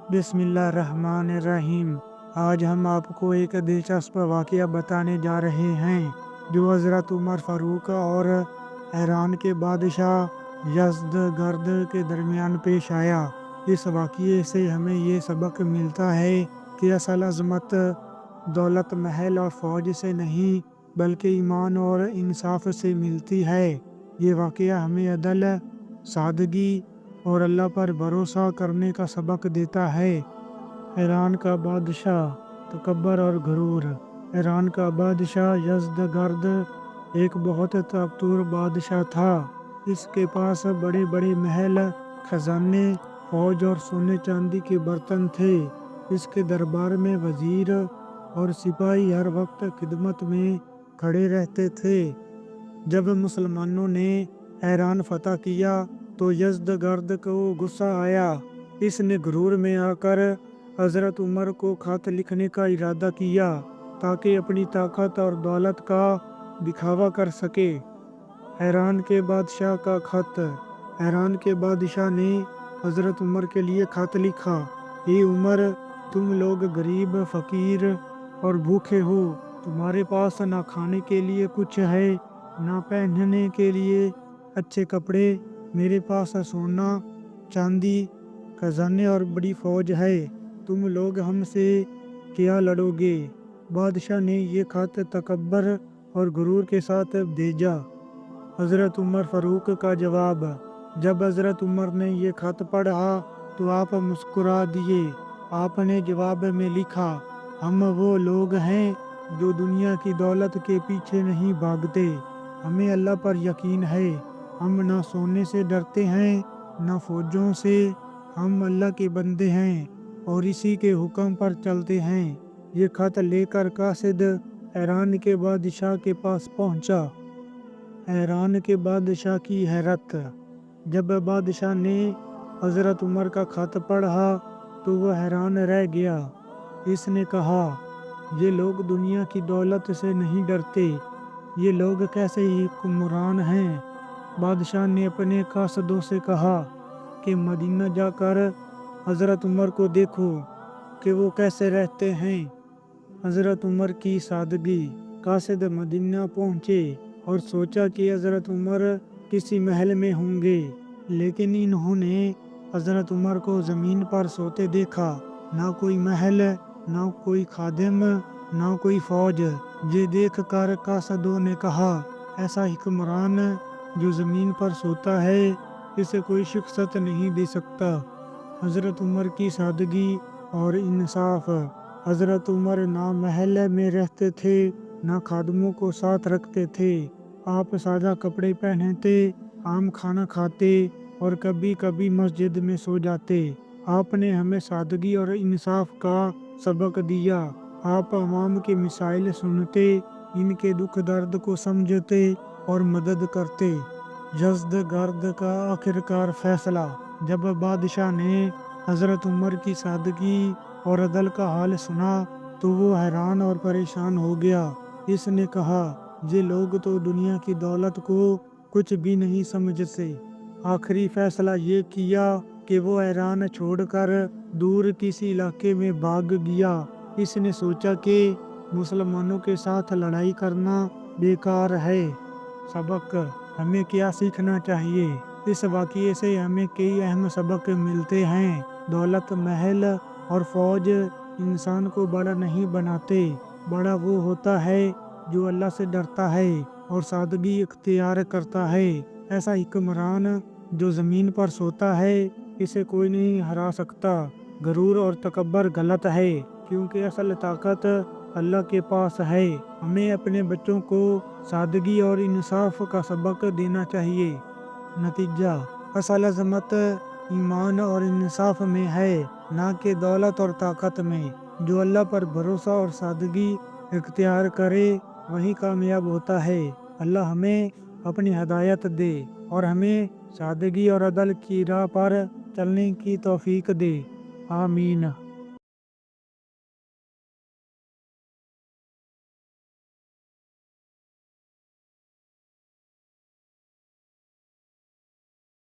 बिस्मिल्लाहिर्रहमानिर्रहीम। आज हम आपको एक दिलचस्प वाक़या बताने जा रहे हैं जो हज़रत उमर फ़ारूक और ईरान के बादशाह यज़्दगर्द के दरमियान पेश आया। इस वाक़ये से हमें ये सबक मिलता है कि असल अज़मत दौलत, महल और फ़ौज से नहीं बल्कि ईमान और इंसाफ से मिलती है। ये वाक़या हमें अदल, सादगी और अल्लाह पर भरोसा करने का सबक देता है। ईरान का बादशाह, तकब्बर और गुरूर। ईरान का बादशाह यज़्दगर्द एक बहुत ताकतवर बादशाह था। इसके पास बड़े बड़े महल, खजाने, फौज और सोने चांदी के बर्तन थे। इसके दरबार में वजीर और सिपाही हर वक्त खिदमत में खड़े रहते थे। जब मुसलमानों ने ईरान फतह किया तो यज़्दगर्द को गुस्सा आया। इसने गुरूर में आकर हज़रत उमर को खत लिखने का इरादा किया ताकि अपनी ताकत और दौलत का दिखावा कर सके। ईरान के बादशाह का खत। ईरान के बादशाह ने हज़रत उमर के लिए खत लिखा। ये उमर, तुम लोग गरीब, फ़कीर और भूखे हो। तुम्हारे पास ना खाने के लिए कुछ है, ना पहनने के लिए अच्छे कपड़े। मेरे पास सोना, चांदी, खजाने और बड़ी फौज है। तुम लोग हमसे क्या लड़ोगे? बादशाह ने ये खत तकब्बर और गुरूर के साथ भेजा। हज़रत उमर फ़ारूक का जवाब। जब हज़रत उमर ने ये खत पढ़ा तो आप मुस्कुरा दिए। आपने जवाब में लिखा, हम वो लोग हैं जो दुनिया की दौलत के पीछे नहीं भागते। हमें अल्लाह पर यकीन है। हम ना सोने से डरते हैं, ना फौजों से। हम अल्लाह के बंदे हैं और इसी के हुक्म पर चलते हैं। ये खत लेकर कासिद ईरान के बादशाह के पास पहुंचा। ईरान के बादशाह की हैरत। जब बादशाह ने हज़रत उमर का खत पढ़ा तो वह हैरान रह गया। इसने कहा, ये लोग दुनिया की दौलत से नहीं डरते। ये लोग कैसे हुक्मरान हैं? बादशाह ने अपने कासदों से कहा कि मदीना जाकर हज़रत उमर को देखो कि वो कैसे रहते हैं। हज़रत उमर की सादगी। कासिद मदीना पहुँचे और सोचा कि हज़रत उमर किसी महल में होंगे, लेकिन इन्होंने हज़रत उमर को ज़मीन पर सोते देखा। ना कोई महल, ना कोई खादिम, ना कोई फौज। ये देख कर कासदों ने कहा, ऐसा हुक्मरान जो ज़मीन पर सोता है, इसे कोई शिकस्त नहीं दे सकता। हज़रत उमर की सादगी और इंसाफ। हज़रत उमर ना महल में रहते थे, ना खादमों को साथ रखते थे। आप सादा कपड़े पहनते, आम खाना खाते और कभी कभी मस्जिद में सो जाते। आपने हमें सादगी और इंसाफ का सबक दिया। आप अवाम के मिसाइल सुनते, इनके दुख दर्द को समझते और मदद करते। यज़्दगर्द का आखिरकार फैसला। जब बादशाह ने हज़रत उमर की सादगी और अदल का हाल सुना तो वो हैरान और परेशान हो गया। इसने कहा, ये लोग तो दुनिया की दौलत को कुछ भी नहीं समझते। आखिरी फैसला ये किया कि वो ईरान छोड़कर दूर किसी इलाके में भाग गया। इसने सोचा कि मुसलमानों के साथ लड़ाई करना बेकार है। सबक। हमें क्या सीखना चाहिए? इस वाक़ये से हमें कई अहम सबक मिलते हैं। दौलत, महल और फौज इंसान को बड़ा नहीं बनाते। बड़ा वो होता है जो अल्लाह से डरता है और सादगी इख्तियार करता है। ऐसा हुक्मरान जो ज़मीन पर सोता है, इसे कोई नहीं हरा सकता। गरूर और तकब्बर गलत है, क्योंकि असल ताकत अल्लाह के पास है। हमें अपने बच्चों को सादगी और इंसाफ का सबक देना चाहिए। नतीजा। असल अज़मत ईमान और इंसाफ में है, ना कि दौलत और ताकत में। जो अल्लाह पर भरोसा और सादगी इख्तियार करे वही कामयाब होता है। अल्लाह हमें अपनी हदायत दे और हमें सादगी और अदल की राह पर चलने की तौफीक दे। आमीन।